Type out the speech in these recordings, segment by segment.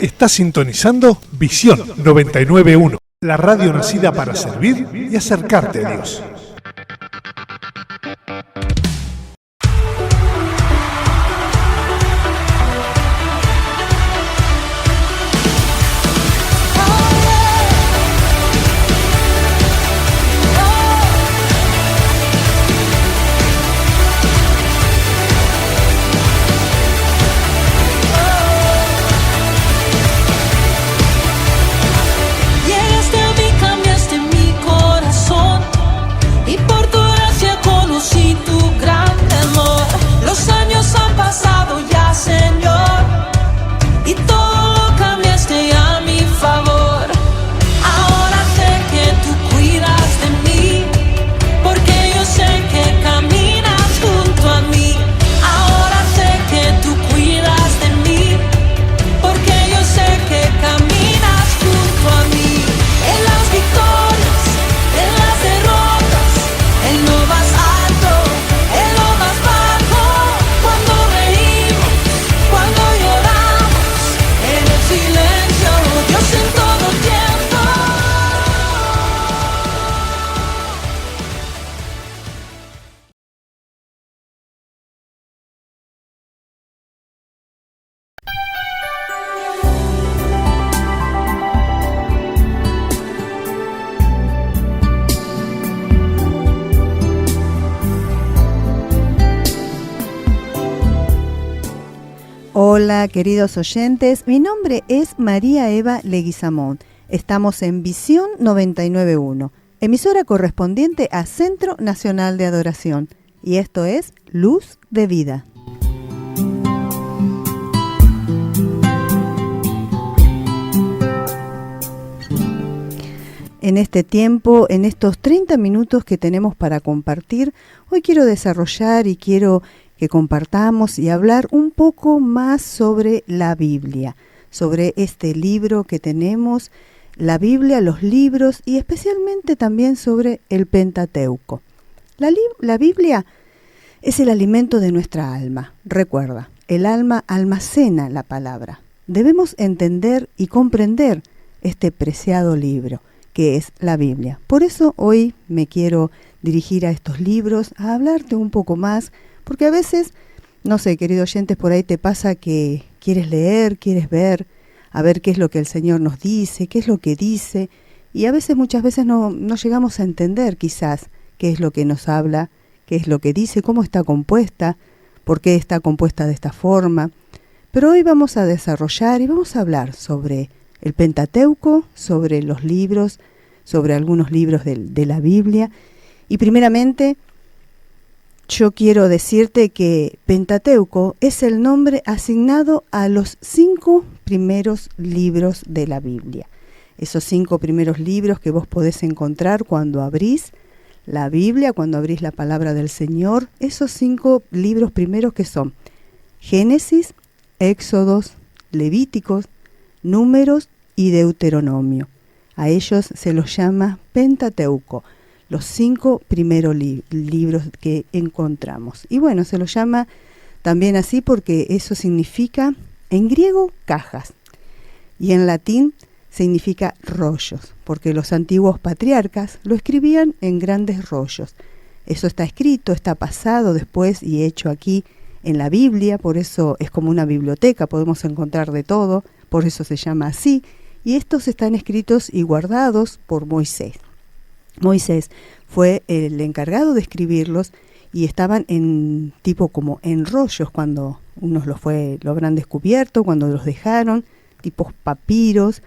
Está sintonizando Visión 99.1, la radio nacida para servir y acercarte a Dios. Hola queridos oyentes, mi nombre es María Eva Leguizamón. Estamos en Visión 99.1, emisora correspondiente a Centro Nacional de Adoración. Y esto es Luz de Vida. En este tiempo, en estos 30 minutos que tenemos para compartir, hoy quiero desarrollar y quiero que compartamos y hablar un poco más sobre la Biblia, sobre este libro que tenemos, la Biblia, los libros y especialmente también sobre el Pentateuco. La Biblia es el alimento de nuestra alma. Recuerda, el alma almacena la palabra. Debemos entender y comprender este preciado libro que es la Biblia. Por eso hoy me quiero dirigir a estos libros, a hablarte un poco más, porque a veces, no sé, querido oyentes, por ahí te pasa que quieres leer, quieres ver, a ver qué es lo que el Señor nos dice, qué es lo que dice, y a veces, muchas veces no llegamos a entender quizás qué es lo que nos habla, qué es lo que dice, cómo está compuesta, por qué está compuesta de esta forma. Pero hoy vamos a desarrollar y vamos a hablar sobre el Pentateuco, sobre los libros, sobre algunos libros de la Biblia, y primeramente yo quiero decirte que Pentateuco es el nombre asignado a los 5 primeros libros de la Biblia. Esos 5 primeros libros que vos podés encontrar cuando abrís la Biblia, cuando abrís la palabra del Señor. Esos 5 libros primeros que son Génesis, Éxodos, Levíticos, Números y Deuteronomio. A ellos se los llama Pentateuco, los 5 primeros libros que encontramos. Y bueno, se los llama también así porque eso significa, en griego, cajas, y en latín significa rollos, porque los antiguos patriarcas lo escribían en grandes rollos. Eso está escrito, está pasado después y hecho aquí en la Biblia, por eso es como una biblioteca, podemos encontrar de todo, por eso se llama así, y estos están escritos y guardados por Moisés. Moisés fue el encargado de escribirlos y estaban en tipo como en rollos cuando unos lo habrán descubierto, cuando los dejaron, tipos papiros.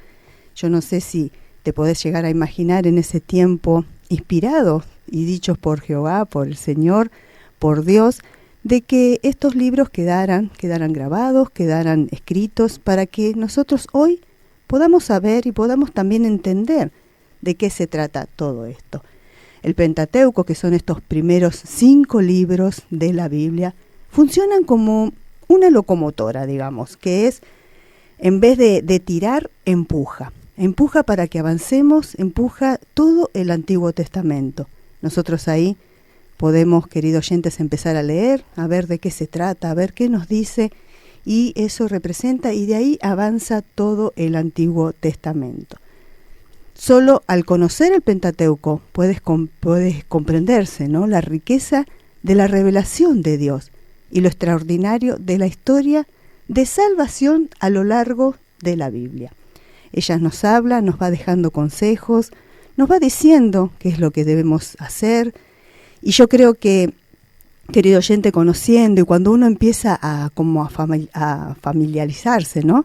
Yo no sé si te podés llegar a imaginar en ese tiempo inspirados y dichos por Jehová, por el Señor, por Dios, de que estos libros quedaran grabados, quedaran escritos para que nosotros hoy podamos saber y podamos también entender de qué se trata todo esto. El Pentateuco, que son estos primeros 5 libros de la Biblia, funcionan como una locomotora, digamos, que es, en vez de tirar, empuja para que avancemos, empuja todo el Antiguo Testamento. Nosotros ahí podemos, queridos oyentes, empezar a leer, a ver de qué se trata, a ver qué nos dice, y eso representa, y de ahí avanza todo el Antiguo Testamento. Solo al conocer el Pentateuco puedes comprenderse, ¿no?, la riqueza de la revelación de Dios y lo extraordinario de la historia de salvación a lo largo de la Biblia. Ella nos habla, nos va dejando consejos, nos va diciendo qué es lo que debemos hacer, y yo creo que, querido oyente, conociendo, y cuando uno empieza a familiarizarse, ¿no?,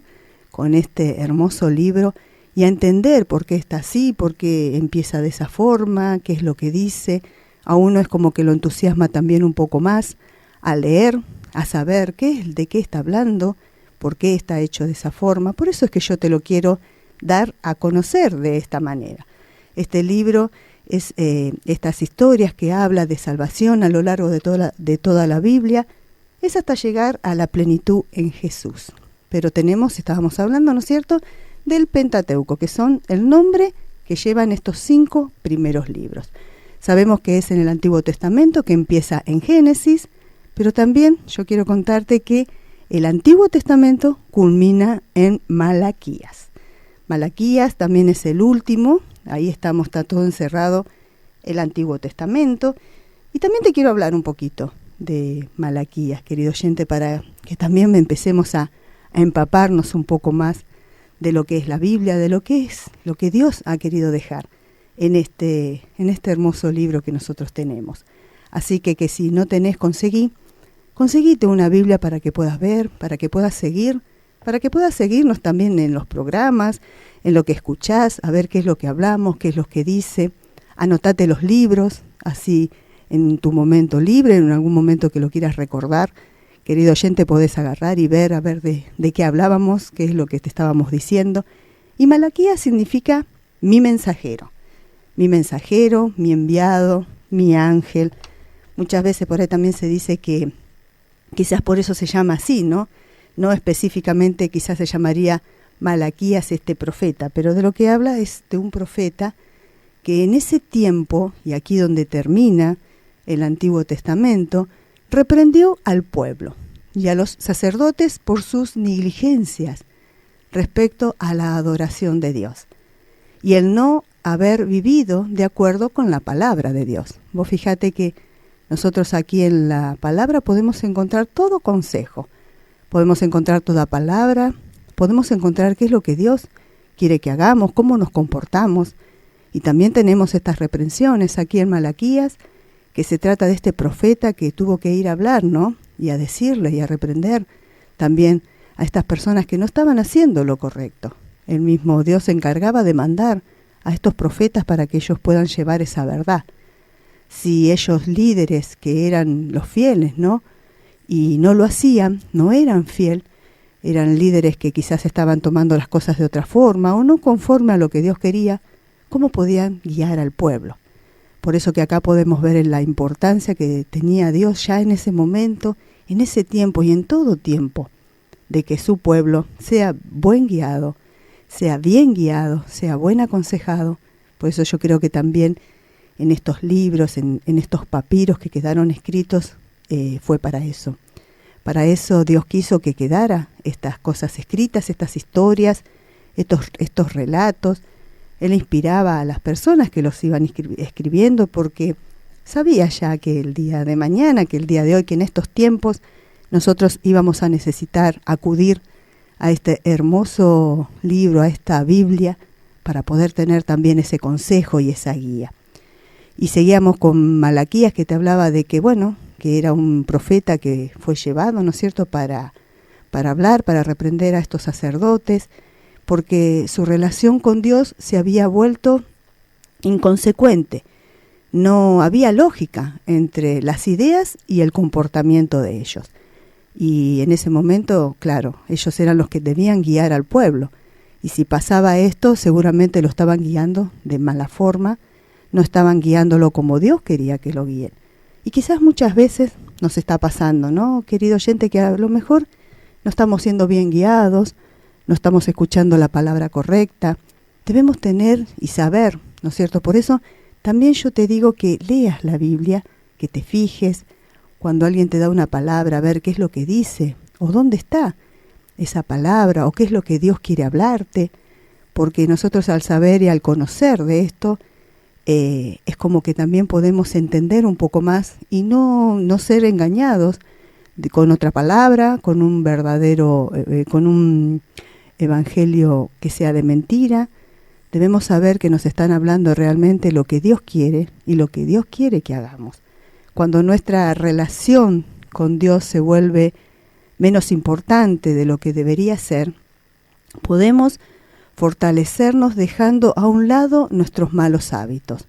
con este hermoso libro, y a entender por qué está así, por qué empieza de esa forma, qué es lo que dice, a uno es como que lo entusiasma también un poco más a leer, a saber de qué está hablando, por qué está hecho de esa forma. Por eso es que yo te lo quiero dar a conocer de esta manera. Este libro es estas historias que habla de salvación a lo largo de toda la Biblia, es hasta llegar a la plenitud en Jesús. Pero estábamos hablando, ¿no es cierto?, del Pentateuco, que son el nombre que llevan estos 5 primeros libros. Sabemos que es en el Antiguo Testamento, que empieza en Génesis, pero también yo quiero contarte que el Antiguo Testamento culmina en Malaquías. Malaquías también es el último, ahí está todo encerrado el Antiguo Testamento. Y también te quiero hablar un poquito de Malaquías, querido oyente, para que también empecemos a empaparnos un poco más de lo que es la Biblia, de lo que es lo que Dios ha querido dejar en este hermoso libro que nosotros tenemos. Así que si no tenés, conseguite una Biblia para que puedas ver, para que puedas seguirnos también en los programas, en lo que escuchás, a ver qué es lo que hablamos, qué es lo que dice. Anotate los libros, así en tu momento libre, en algún momento que lo quieras recordar, querido oyente, podés agarrar y ver, de qué hablábamos, qué es lo que te estábamos diciendo. Y Malaquías significa mi mensajero, mi enviado, mi ángel. Muchas veces por ahí también se dice que quizás por eso se llama así, ¿no? No específicamente quizás se llamaría Malaquías este profeta, pero de lo que habla es de un profeta que en ese tiempo, y aquí donde termina el Antiguo Testamento, reprendió al pueblo y a los sacerdotes por sus negligencias respecto a la adoración de Dios y el no haber vivido de acuerdo con la palabra de Dios. Vos fíjate que nosotros aquí en la palabra podemos encontrar todo consejo, podemos encontrar toda palabra, podemos encontrar qué es lo que Dios quiere que hagamos, cómo nos comportamos, y también tenemos estas reprensiones aquí en Malaquías, que se trata de este profeta que tuvo que ir a hablar, ¿no?, y a decirle y a reprender también a estas personas que no estaban haciendo lo correcto. El mismo Dios se encargaba de mandar a estos profetas para que ellos puedan llevar esa verdad. Si ellos líderes que eran los fieles, ¿no?, y no lo hacían, no eran fiel, eran líderes que quizás estaban tomando las cosas de otra forma o no conforme a lo que Dios quería, ¿cómo podían guiar al pueblo? Por eso que acá podemos ver la importancia que tenía Dios ya en ese momento, en ese tiempo y en todo tiempo, de que su pueblo sea buen guiado, sea bien guiado, sea buen aconsejado. Por eso yo creo que también en estos libros, en estos papiros que quedaron escritos, fue para eso. Para eso Dios quiso que quedara estas cosas escritas, estas historias, estos relatos. Él inspiraba a las personas que los iban escribiendo porque sabía ya que el día de mañana, que el día de hoy, que en estos tiempos nosotros íbamos a necesitar acudir a este hermoso libro, a esta Biblia, para poder tener también ese consejo y esa guía. Y seguíamos con Malaquías, que te hablaba de que, que era un profeta que fue llevado, ¿no es cierto?, para hablar, para reprender a estos sacerdotes, porque su relación con Dios se había vuelto inconsecuente. No había lógica entre las ideas y el comportamiento de ellos. Y en ese momento, claro, ellos eran los que debían guiar al pueblo. Y si pasaba esto, seguramente lo estaban guiando de mala forma, no estaban guiándolo como Dios quería que lo guíen. Y quizás muchas veces nos está pasando, ¿no, querido oyente? Que a lo mejor no estamos siendo bien guiados, no estamos escuchando la palabra correcta. Debemos tener y saber, ¿no es cierto? Por eso también yo te digo que leas la Biblia, que te fijes cuando alguien te da una palabra, a ver qué es lo que dice o dónde está esa palabra o qué es lo que Dios quiere hablarte, porque nosotros al saber y al conocer de esto, es como que también podemos entender un poco más y no ser engañados con otra palabra, con un verdadero, con un evangelio que sea de mentira. Debemos saber que nos están hablando realmente lo que Dios quiere y lo que Dios quiere que hagamos. Cuando nuestra relación con Dios se vuelve menos importante de lo que debería ser, podemos fortalecernos dejando a un lado nuestros malos hábitos.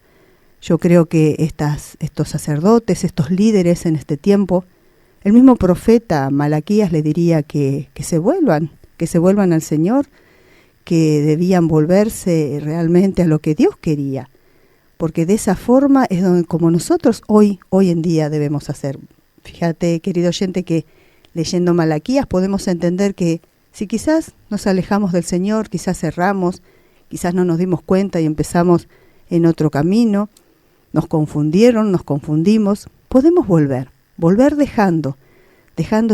Yo creo que estos sacerdotes, estos líderes en este tiempo, el mismo profeta Malaquías le diría que se vuelvan al Señor, que debían volverse realmente a lo que Dios quería, porque de esa forma es como nosotros hoy en día debemos hacer. Fíjate, querido oyente, que leyendo Malaquías podemos entender que si quizás nos alejamos del Señor, quizás erramos, quizás no nos dimos cuenta y empezamos en otro camino, nos confundimos, podemos volver dejando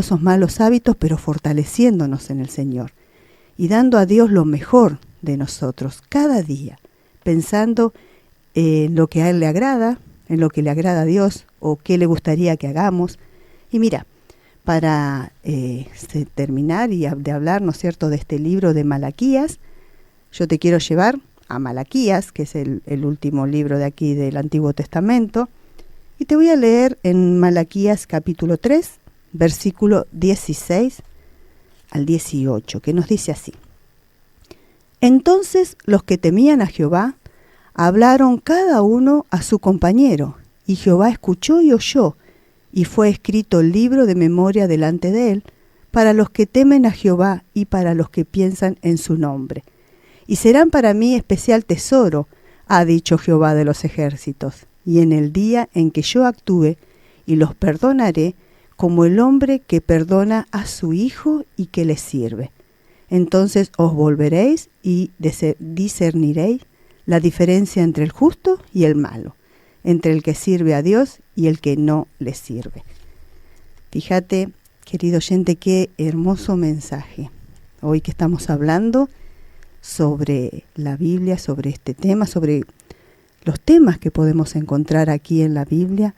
esos malos hábitos, pero fortaleciéndonos en el Señor y dando a Dios lo mejor de nosotros cada día, pensando en lo que a Él le agrada, en lo que le agrada a Dios o qué le gustaría que hagamos. Y mira, para terminar y de hablar, ¿no es cierto?, de este libro de Malaquías, yo te quiero llevar a Malaquías, que es el último libro de aquí del Antiguo Testamento, y te voy a leer en Malaquías capítulo 3, versículo 16 al 18, que nos dice así: Entonces los que temían a Jehová hablaron cada uno a su compañero, y Jehová escuchó y oyó, y fue escrito el libro de memoria delante de él, para los que temen a Jehová y para los que piensan en su nombre. Y serán para mí especial tesoro, ha dicho Jehová de los ejércitos, y en el día en que yo actúe, y los perdonaré, como el hombre que perdona a su hijo y que le sirve. Entonces os volveréis y discerniréis la diferencia entre el justo y el malo, entre el que sirve a Dios y el que no le sirve. Fíjate, querido oyente, qué hermoso mensaje. Hoy que estamos hablando sobre la Biblia, sobre este tema, sobre los temas que podemos encontrar aquí en la Biblia,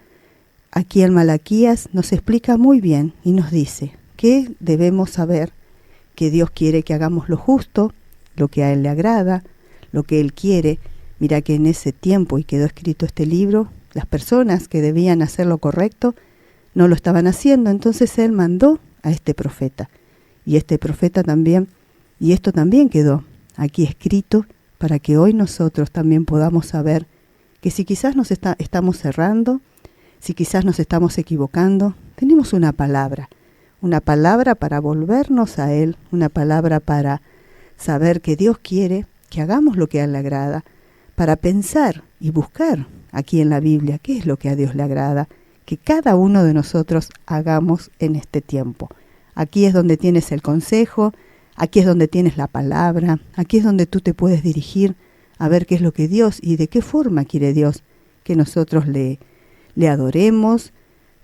aquí en Malaquías nos explica muy bien y nos dice que debemos saber que Dios quiere que hagamos lo justo, lo que a Él le agrada, lo que Él quiere. Mira que en ese tiempo, y quedó escrito este libro, las personas que debían hacer lo correcto no lo estaban haciendo, entonces Él mandó a este profeta. Y este profeta también, y esto también quedó aquí escrito para que hoy nosotros también podamos saber que si quizás nos estamos cerrando, si quizás nos estamos equivocando, tenemos una palabra para volvernos a Él, una palabra para saber que Dios quiere que hagamos lo que a Él le agrada, para pensar y buscar aquí en la Biblia qué es lo que a Dios le agrada, que cada uno de nosotros hagamos en este tiempo. Aquí es donde tienes el consejo, aquí es donde tienes la palabra, aquí es donde tú te puedes dirigir a ver qué es lo que Dios y de qué forma quiere Dios que nosotros le adoremos,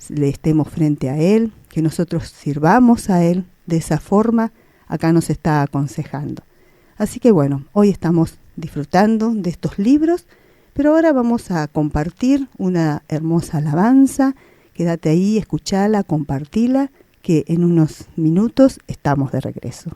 le estemos frente a Él, que nosotros sirvamos a Él. De esa forma acá nos está aconsejando. Así que bueno, hoy estamos disfrutando de estos libros, pero ahora vamos a compartir una hermosa alabanza. Quédate ahí, escuchala, compartila, que en unos minutos estamos de regreso.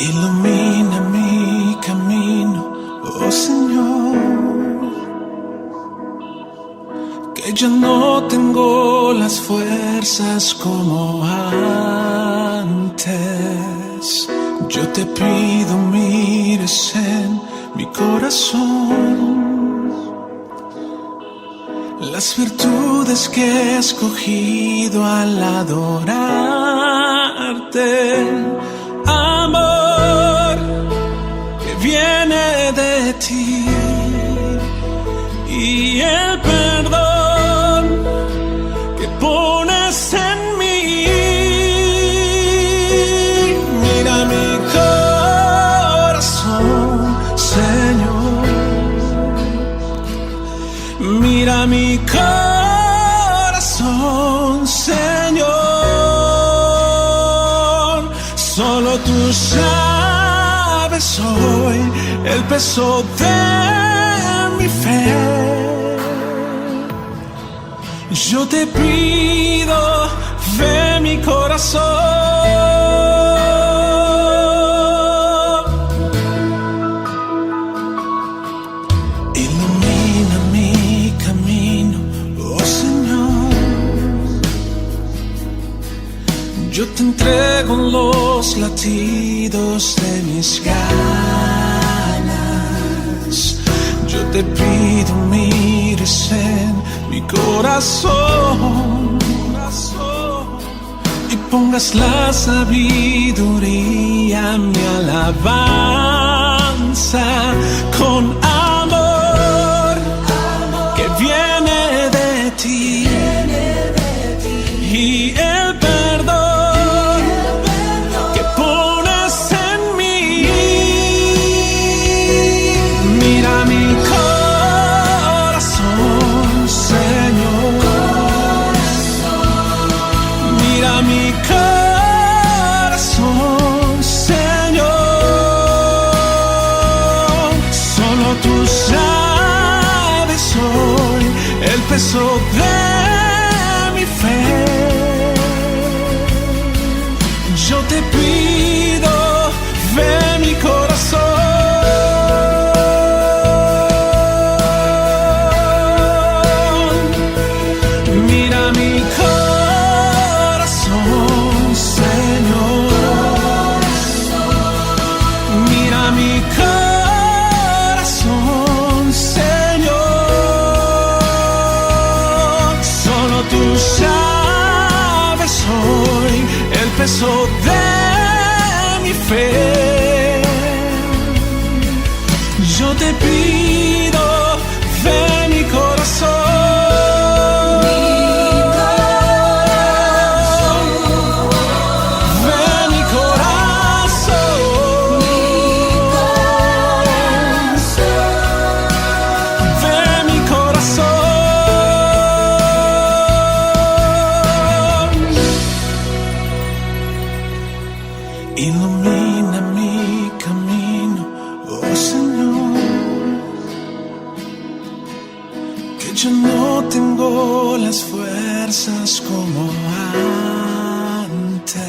Ilumina mi camino, oh Señor, que yo no tengo las fuerzas como antes. Yo te pido mires en mi corazón las virtudes que he escogido al adorarte. Amor que viene de ti y el perdón que pones en mí. Mira mi corazón, Solo tú sabes hoy el peso de mi fe. Yo te pido, ve mi corazón. Yo te entrego los latidos de mis ganas. Yo te pido mires en mi corazón y pongas la sabiduría en mi alabanza con amor que viene de ti y el perdón peso de mi fe. Yo te pido, ve mi corazón. Mira mi corazón, Señor. Mira mi corazón, Señor. Tú sabes hoy el peso de mi fe. Yo te pido, ve mi corazón. Ilumina mi camino, oh Señor, que yo no tengo las fuerzas como antes.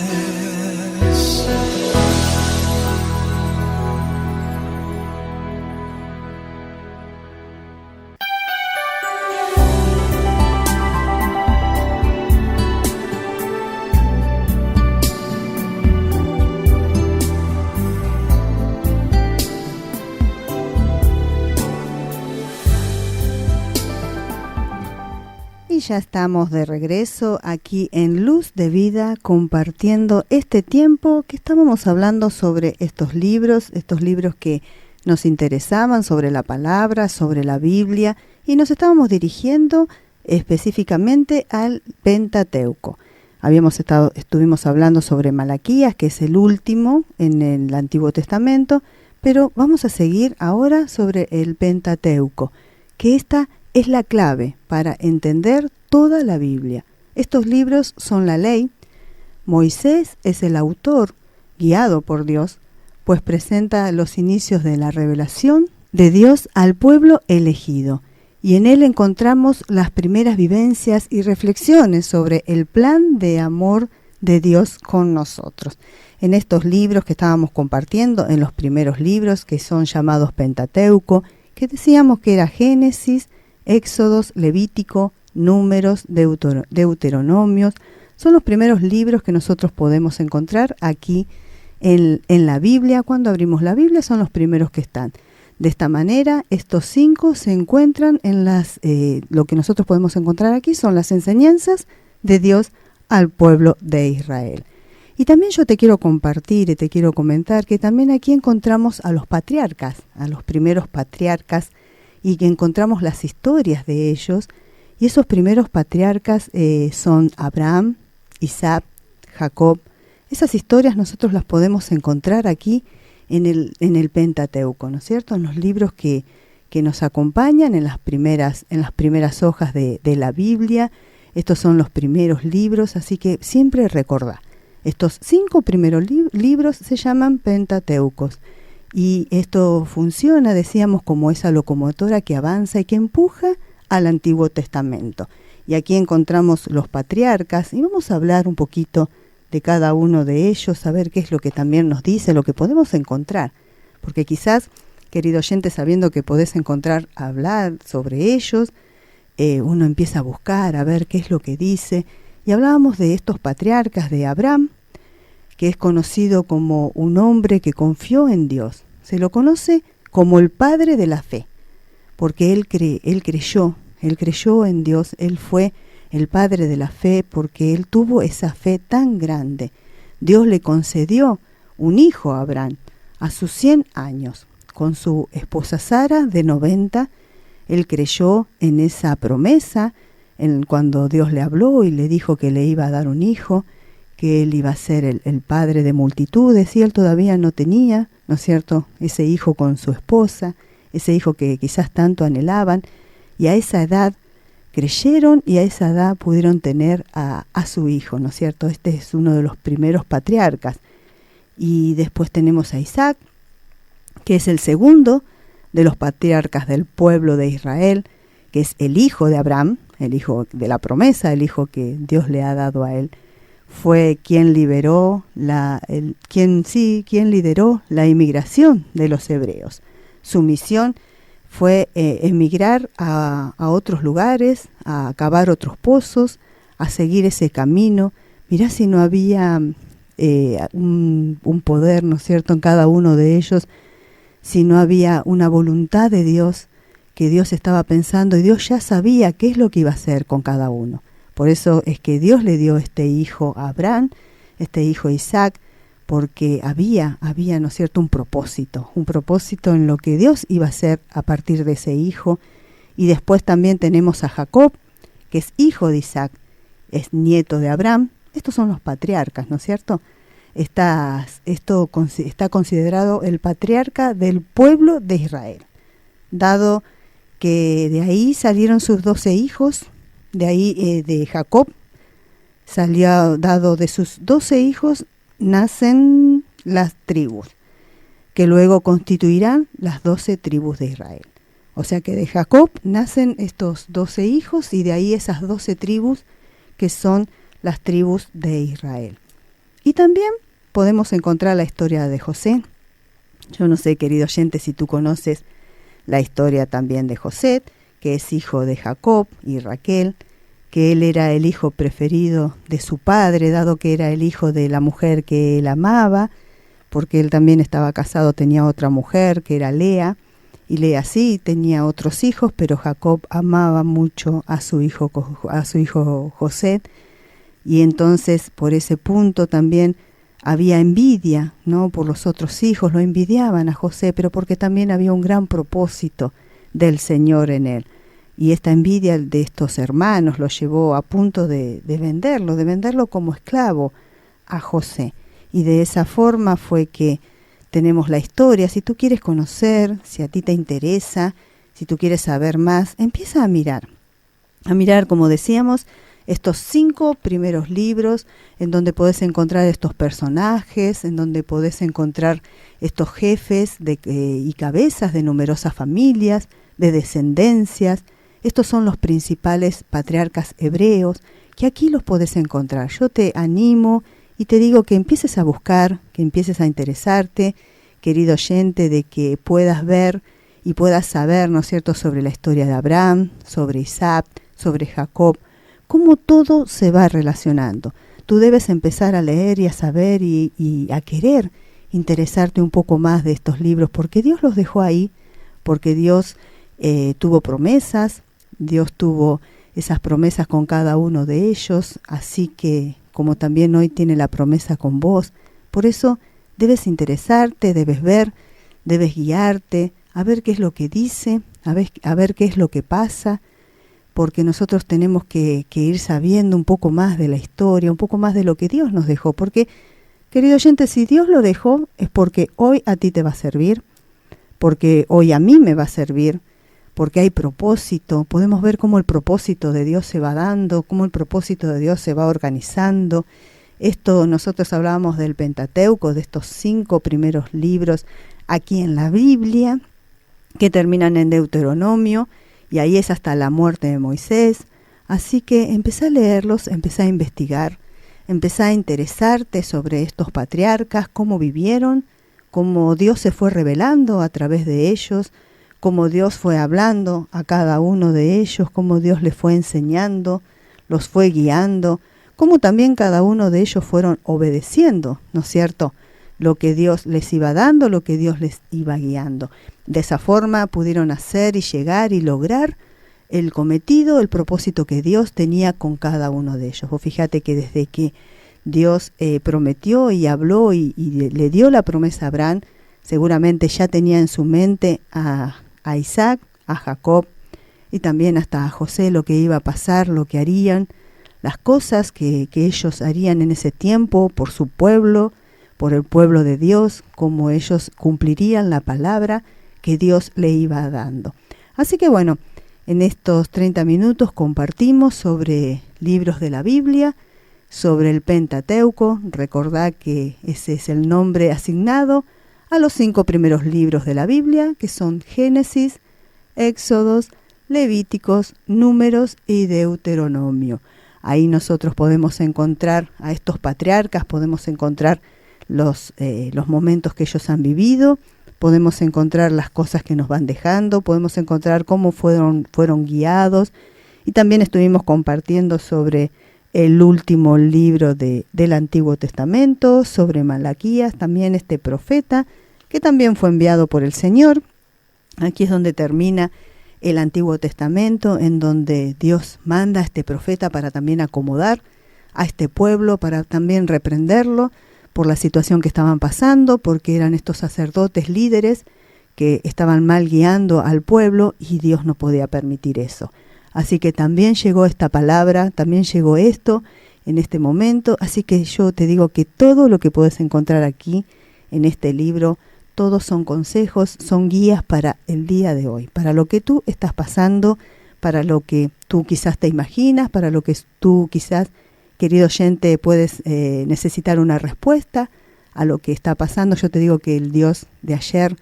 Y ya estamos de regreso aquí en Luz de Vida, compartiendo este tiempo que estábamos hablando sobre estos libros que nos interesaban, sobre la palabra, sobre la Biblia, y nos estábamos dirigiendo específicamente al Pentateuco. Estuvimos hablando sobre Malaquías, que es el último en el Antiguo Testamento, pero vamos a seguir ahora sobre el Pentateuco, que esta es la clave para entender toda la Biblia. Estos libros son la ley. Moisés es el autor, guiado por Dios, pues presenta los inicios de la revelación de Dios al pueblo elegido. Y en él encontramos las primeras vivencias y reflexiones sobre el plan de amor de Dios con nosotros. En estos libros que estábamos compartiendo, en los primeros libros que son llamados Pentateuco, que decíamos que era Génesis, Éxodos, Levítico, Números, Deuteronomios, son los primeros libros que nosotros podemos encontrar aquí en la Biblia. Cuando abrimos la Biblia son los primeros que están. De esta manera, estos 5 se encuentran en lo que nosotros podemos encontrar aquí son las enseñanzas de Dios al pueblo de Israel. Y también yo te quiero compartir y te quiero comentar que también aquí encontramos a los patriarcas, a los primeros patriarcas, y que encontramos las historias de ellos. Y esos primeros patriarcas son Abraham, Isaac, Jacob. Esas historias nosotros las podemos encontrar aquí en el Pentateuco, ¿no es cierto? En los libros que nos acompañan en las primeras hojas de la Biblia. Estos son los primeros libros, así que siempre recordá. Estos 5 primeros libros se llaman Pentateucos. Y esto funciona, decíamos, como esa locomotora que avanza y que empuja al Antiguo Testamento. Y aquí encontramos los patriarcas y vamos a hablar un poquito de cada uno de ellos, a ver qué es lo que también nos dice, lo que podemos encontrar. Porque quizás, querido oyente, sabiendo que podés hablar sobre ellos, uno empieza a buscar, a ver qué es lo que dice. Y hablábamos de estos patriarcas, de Abraham, que es conocido como un hombre que confió en Dios. Se lo conoce como el padre de la fe, porque él creyó en Dios, él fue el padre de la fe porque él tuvo esa fe tan grande. Dios le concedió un hijo a Abraham a sus 100 años, con su esposa Sara de 90. Él creyó en esa promesa, cuando Dios le habló y le dijo que le iba a dar un hijo, que él iba a ser el padre de multitudes, y él todavía no tenía, ¿no es cierto?, ese hijo con su esposa, ese hijo que quizás tanto anhelaban, y a esa edad creyeron y a esa edad pudieron tener a su hijo, ¿no es cierto? Este es uno de los primeros patriarcas. Y después tenemos a Isaac, que es el segundo de los patriarcas del pueblo de Israel, que es el hijo de Abraham, el hijo de la promesa, el hijo que Dios le ha dado a él. Fue quien lideró la inmigración de los hebreos. Su misión fue emigrar a otros lugares, a cavar otros pozos, a seguir ese camino. Mirá si no había un poder, ¿no es cierto?, en cada uno de ellos, si no había una voluntad de Dios, que Dios estaba pensando y Dios ya sabía qué es lo que iba a hacer con cada uno. Por eso es que Dios le dio este hijo a Abraham, este hijo a Isaac, porque había, ¿no es cierto?, un propósito en lo que Dios iba a hacer a partir de ese hijo. Y después también tenemos a Jacob, que es hijo de Isaac, es nieto de Abraham. Estos son los patriarcas, ¿no es cierto? Esto está considerado el patriarca del pueblo de Israel, dado que de ahí salieron sus 12 hijos, de ahí de Jacob salió, dado de sus 12 hijos, nacen las tribus, que luego constituirán las 12 tribus de Israel. O sea que de Jacob nacen estos 12 hijos y de ahí esas 12 tribus que son las tribus de Israel. Y también podemos encontrar la historia de José. Yo no sé, querido oyente, si tú conoces la historia también de José, que es hijo de Jacob y Raquel, que él era el hijo preferido de su padre, dado que era el hijo de la mujer que él amaba, porque él también estaba casado, tenía otra mujer que era Lea, y Lea sí tenía otros hijos, pero Jacob amaba mucho a su hijo José, y entonces por ese punto también había envidia, ¿no?, por los otros hijos, lo envidiaban a José, pero porque también había un gran propósito del Señor en él. Y esta envidia de estos hermanos lo llevó a punto de venderlo como esclavo a José. Y de esa forma fue que tenemos la historia. Si tú quieres conocer, si a ti te interesa, si tú quieres saber más, empieza a mirar, como decíamos, estos 5 primeros libros en donde podés encontrar estos personajes, en donde podés encontrar estos jefes y cabezas de numerosas familias, de descendencias. Estos son los principales patriarcas hebreos, que aquí los podés encontrar. Yo te animo y te digo que empieces a buscar, que empieces a interesarte, querido oyente, de que puedas ver y puedas saber, ¿no es cierto?, sobre la historia de Abraham, sobre Isaac, sobre Jacob, cómo todo se va relacionando. Tú debes empezar a leer y a saber y a querer interesarte un poco más de estos libros, porque Dios los dejó ahí, porque Dios tuvo promesas, Dios tuvo esas promesas con cada uno de ellos, así que como también hoy tiene la promesa con vos. Por eso debes interesarte, debes ver, debes guiarte, a ver qué es lo que dice, a ver qué es lo que pasa, porque nosotros tenemos que ir sabiendo un poco más de la historia, un poco más de lo que Dios nos dejó, porque, querido oyente, si Dios lo dejó es porque hoy a ti te va a servir, porque hoy a mí me va a servir, porque hay propósito. Podemos ver cómo el propósito de Dios se va dando, cómo el propósito de Dios se va organizando. Esto nosotros hablábamos del Pentateuco, de estos 5 primeros libros aquí en la Biblia, que terminan en Deuteronomio, y ahí es hasta la muerte de Moisés. Así que empecé a leerlos, empecé a investigar, empecé a interesarte sobre estos patriarcas, cómo vivieron, cómo Dios se fue revelando a través de ellos, cómo Dios fue hablando a cada uno de ellos, cómo Dios les fue enseñando, los fue guiando, cómo también cada uno de ellos fueron obedeciendo, ¿no es cierto?, lo que Dios les iba dando, lo que Dios les iba guiando. De esa forma pudieron hacer y llegar y lograr el cometido, el propósito que Dios tenía con cada uno de ellos. Vos fíjate que desde que Dios prometió y habló y le dio la promesa a Abraham, seguramente ya tenía en su mente a Isaac, a Jacob y también hasta a José lo que iba a pasar, lo que harían, las cosas que ellos harían en ese tiempo por su pueblo, por el pueblo de Dios, cómo ellos cumplirían la palabra que Dios le iba dando. Así que bueno, en estos 30 minutos compartimos sobre libros de la Biblia, sobre el Pentateuco. Recordá que ese es el nombre asignado a los 5 primeros libros de la Biblia, que son Génesis, Éxodos, Levíticos, Números y Deuteronomio. Ahí nosotros podemos encontrar a estos patriarcas, podemos encontrar los momentos que ellos han vivido, podemos encontrar las cosas que nos van dejando, podemos encontrar cómo fueron guiados, y también estuvimos compartiendo sobre el último libro del Antiguo Testamento, sobre Malaquías, también este profeta que también fue enviado por el Señor. Aquí es donde termina el Antiguo Testamento, en donde Dios manda a este profeta para también acomodar a este pueblo, para también reprenderlo por la situación que estaban pasando, porque eran estos sacerdotes líderes que estaban mal guiando al pueblo y Dios no podía permitir eso. Así que también llegó esta palabra, también llegó esto en este momento. Así que yo te digo que todo lo que puedes encontrar aquí en este libro, todos son consejos, son guías para el día de hoy, para lo que tú estás pasando, para lo que tú quizás te imaginas, para lo que tú quizás, querido oyente, puedes necesitar una respuesta a lo que está pasando. Yo te digo que el Dios de ayer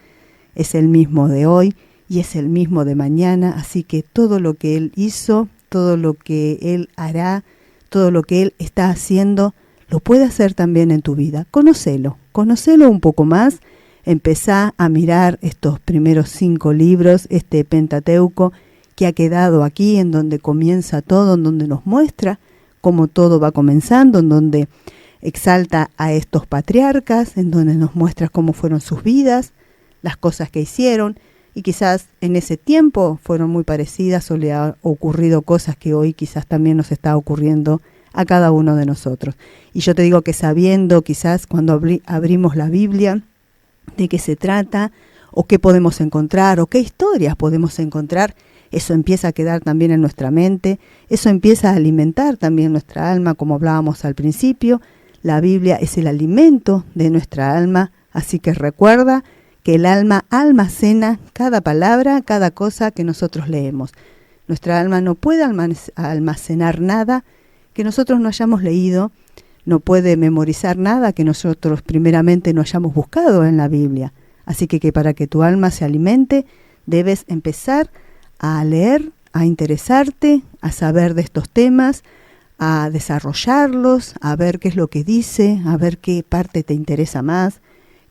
es el mismo de hoy y es el mismo de mañana, así que todo lo que Él hizo, todo lo que Él hará, todo lo que Él está haciendo, lo puede hacer también en tu vida. Conócelo un poco más, empezá a mirar estos primeros 5 libros, este Pentateuco que ha quedado aquí, en donde comienza todo, en donde nos muestra cómo todo va comenzando, en donde exalta a estos patriarcas, en donde nos muestra cómo fueron sus vidas, las cosas que hicieron, y quizás en ese tiempo fueron muy parecidas o le ha ocurrido cosas que hoy quizás también nos está ocurriendo a cada uno de nosotros. Y yo te digo que sabiendo quizás cuando abrimos la Biblia de qué se trata, o qué podemos encontrar, o qué historias podemos encontrar, eso empieza a quedar también en nuestra mente, eso empieza a alimentar también nuestra alma, como hablábamos al principio. La Biblia es el alimento de nuestra alma, así que recuerda que el alma almacena cada palabra, cada cosa que nosotros leemos. Nuestra alma no puede almacenar nada que nosotros no hayamos leído, no puede memorizar nada que nosotros primeramente no hayamos buscado en la Biblia. Así que para que tu alma se alimente, debes empezar a leer, a interesarte, a saber de estos temas, a desarrollarlos, a ver qué es lo que dice, a ver qué parte te interesa más,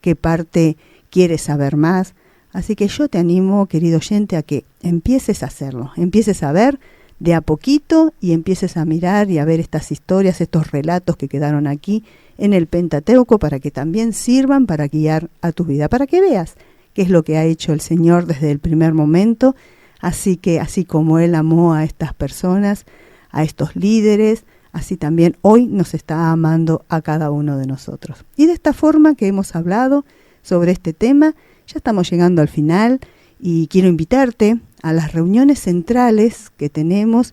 qué parte quieres saber más. Así que yo te animo, querido oyente, a que empieces a hacerlo, empieces a ver de a poquito y empieces a mirar y a ver estas historias, estos relatos que quedaron aquí en el Pentateuco, para que también sirvan para guiar a tu vida, para que veas qué es lo que ha hecho el Señor desde el primer momento. Así que así como Él amó a estas personas, a estos líderes, así también hoy nos está amando a cada uno de nosotros. Y de esta forma que hemos hablado sobre este tema, ya estamos llegando al final y quiero invitarte a las reuniones centrales que tenemos,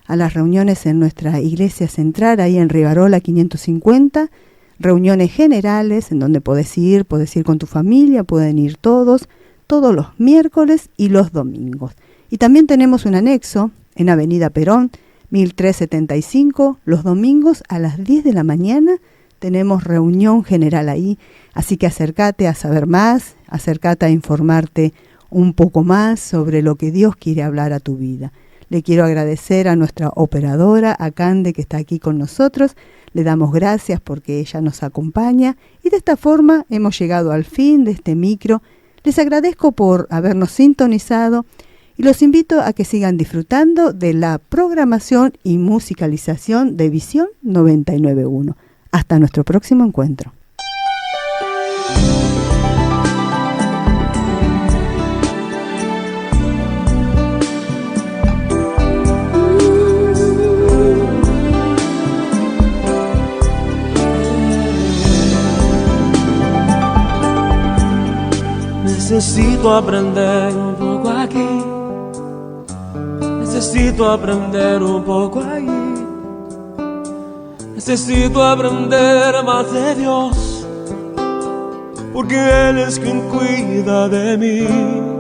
a las reuniones en nuestra iglesia central, ahí en Rivarola 550, reuniones generales en donde podés ir con tu familia, pueden ir todos los miércoles y los domingos. Y también tenemos un anexo en Avenida Perón, 1375, los domingos a las 10 de la mañana tenemos reunión general ahí, así que acércate a saber más, acércate a informarte un poco más sobre lo que Dios quiere hablar a tu vida. Le quiero agradecer a nuestra operadora, a Cande, que está aquí con nosotros. Le damos gracias porque ella nos acompaña y de esta forma hemos llegado al fin de este micro. Les agradezco por habernos sintonizado y los invito a que sigan disfrutando de la programación y musicalización de Visión 99.1. Hasta nuestro próximo encuentro. Necesito aprender un poco aquí, necesito aprender un poco allí, necesito aprender más de Dios, porque Él es quien cuida de mí.